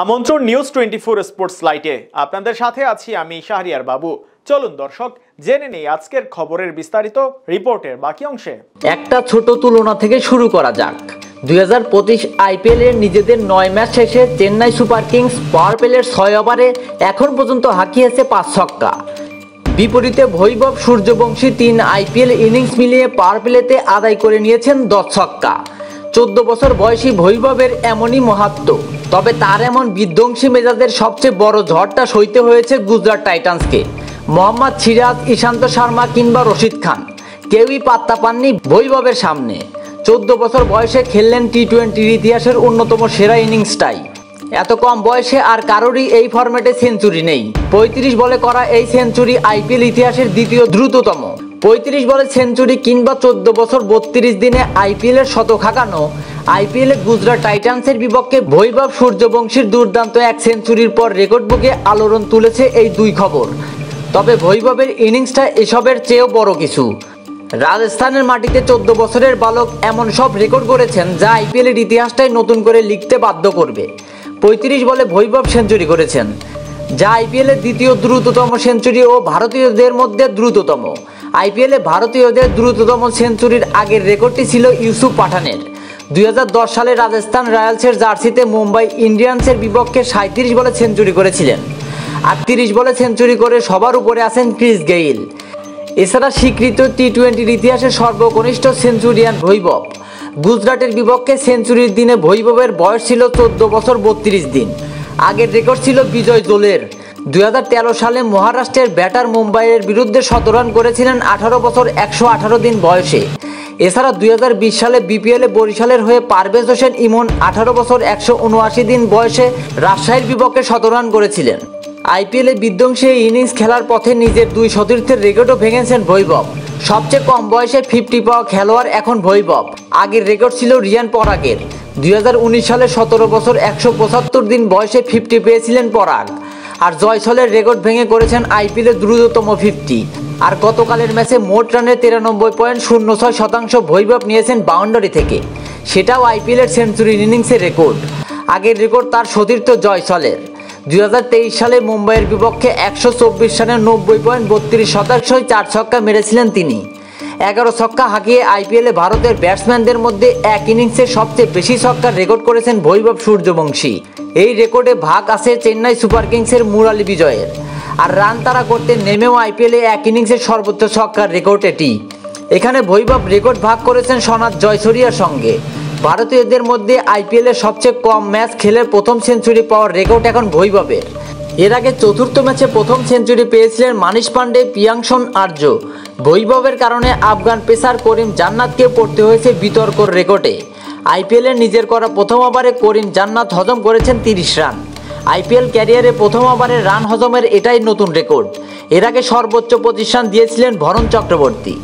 আমন্ত্রণ news 24 sports লাইটে আপনাদের সাথে আছি আমি শাহরিয়ার বাবু। চলুন দর্শক জেনে নেই আজকের খবরের বিস্তারিত রিপোর্টের বাকি অংশে। একটা ছোট তুলনা থেকে শুরু করা যাক। 2025 আইপিএল এর নিজেদের 9 ম্যাচ শেষে চেন্নাই সুপার কিংস পাওয়ার প্লের 6 ওভারে এখন পর্যন্ত হাঁকিয়েছে 5 ছক্কা। বিপরীতে বৈভব সূর্যবংশী 3 আইপিএল ইনিংস মিলিয়ে পাওয়ার প্লেতে আদায় করে নিয়েছেন 10 ছক্কা। 14 বছর বয়সী বৈভবের এমনই মাহাত্ম্য। তবে তার এমন বিধ্বংসী মেজাজের সবচেয়ে বড় ঝড়টা সইতে হয়েছে গুজরাট টাইটান্সকে। মোহাম্মদ সিরাজ, ঈশান্ত শর্মা কিংবা রশিদ খান কেউই পাত্তা পাননি বৈভবের সামনে। 14 বছর বয়সে খেললেন টি-20 ইতিহাসের অন্যতম সেরা ইনিংসটাই। এত কম বয়সে আর কারোরই এই ফরম্যাটে সেঞ্চুরি নেই। 35 বলে করা এই সেঞ্চুরি আইপিএল ইতিহাসের দ্বিতীয় দ্রুততম। 35 বলে সেঞ্চুরি কিংবা 14 বছর 32 দিনে আইপিএলের শতক হাঁকানো। আইপিএলে গুজরাট টাইটান্সের বিপক্ষে বৈভব সূর্যবংশীর দুর্দান্ত এক সেঞ্চুরির পর রেকর্ড বুকে আলোড়ন তুলেছে এই দুই খবর। তবে বৈভবের ইনিংসটা এসবের চেয়েও বড় কিছু। রাজস্থানের মাটিতে 14 বছরের বালক এমন সব রেকর্ড করেছেন যা আইপিএলের ইতিহাসটাই নতুন করে লিখতে বাধ্য করবে। 35 বলে বৈভব সেঞ্চুরি করেছেন, যা আইপিএলের দ্বিতীয় দ্রুততম সেঞ্চুরি ও ভারতীয়দের মধ্যে দ্রুততম। আইপিএলে ভারতীয়দের দ্রুততম সেঞ্চুরির আগের রেকর্ডটি ছিল ইউসুফ পাঠানের। 2010 সালে রাজস্থান রয়্যালসের জার্সিতে মুম্বাই ইন্ডিয়ান্সের বিপক্ষে 37 বলে সেঞ্চুরি করেছিলেন। 38 বলে সেঞ্চুরি করে সবার উপরে আছেন ক্রিস গেইল। এছাড়া স্বীকৃত টি-20 ইতিহাসের সর্বকনিষ্ঠ সেঞ্চুরিয়ান বৈভব। গুজরাটের বিপক্ষে সেঞ্চুরির দিনে বৈভবের বয়স ছিল 14 বছর 32 দিন। আগের রেকর্ড ছিল বিজয় জোলের। 2013 সালে মহারাষ্ট্রের ব্যাটার মুম্বাইয়ের বিরুদ্ধে 17 রান করেছিলেন 18 বছর 118 দিন বয়সে। এছাড়া 2020 সালে বিপিএলে বরিশালের হয়ে পারভেজ হোসেন ইমন 18 বছর 179 দিন বয়সে রাজশাহীর বিপক্ষে 17 রান করেছিলেন। আইপিএলে বিধ্বংসী এই ইনিংস খেলার পথে নিজের দুই সতীর্থের রেকর্ডও ভেঙেছেন বৈভব। সবচেয়ে কম বয়সে 50 পাওয়া খেলোয়াড় এখন বৈভব। আগের রেকর্ড ছিল রিয়ান পরাগের। 2019 সালে 17 বছর 175 দিন বয়সে 50 পেয়েছিলেন পরাগ। আর জয়সলের রেকর্ড ভেঙে করেছেন আইপিএলের দ্রুততম 50। আর গতকালের ম্যাচে মোট রানের 93.06% বৈভব নিয়েছেন বাউন্ডারি থেকে। সেটাও আইপিএলের সেঞ্চুরি ইনিংসের রেকর্ড। আগের রেকর্ড তার সতীর্থ জয়সলের। 2023 সালে মুম্বাইয়ের বিপক্ষে 124 রানে 90.32% 4 ছক্কা মেরেছিলেন তিনি। 11 ছক্কা হাঁকিয়ে আইপিএলে ভারতের ব্যাটসম্যানদের মধ্যে এক ইনিংসে সবচেয়ে বেশি ছক্কার রেকর্ড করেছেন বৈভব সূর্যবংশী। এই রেকর্ডে ভাগ আছে চেন্নাই সুপার কিংসের মুরালি বিজয়ের। আর রান তাড়া করতে নেমেও আইপিএলে এক ইনিংসের সর্বোচ্চ ছক্কার রেকর্ড এটি। এখানে বৈভব রেকর্ড ভাগ করেছেন সনাথ জয়সূরিয়ার সঙ্গে। ভারতীয়দের মধ্যে আইপিএলের সবচেয়ে কম ম্যাচ খেলে প্রথম সেঞ্চুরি পাওয়ার রেকর্ড এখন বৈভবের। এর আগে চতুর্থ ম্যাচে প্রথম সেঞ্চুরি পেয়েছিলেন মানিশ পান্ডে, প্রিয়াংশন আর্য। বৈভবের কারণে আফগান পেসার করিম জান্নাতকে পড়তে হয়েছে বিতর্কর রেকর্ডে। আইপিএলের নিজের করা প্রথম ওভারে করিম জান্নাত হজম করেছেন 30 রান। আইপিএল ক্যারিয়ারে প্রথম ওভারে রান হজমের এটাই নতুন রেকর্ড। এর আগে সর্বোচ্চ 25 রান দিয়েছিলেন ভরণ চক্রবর্তী।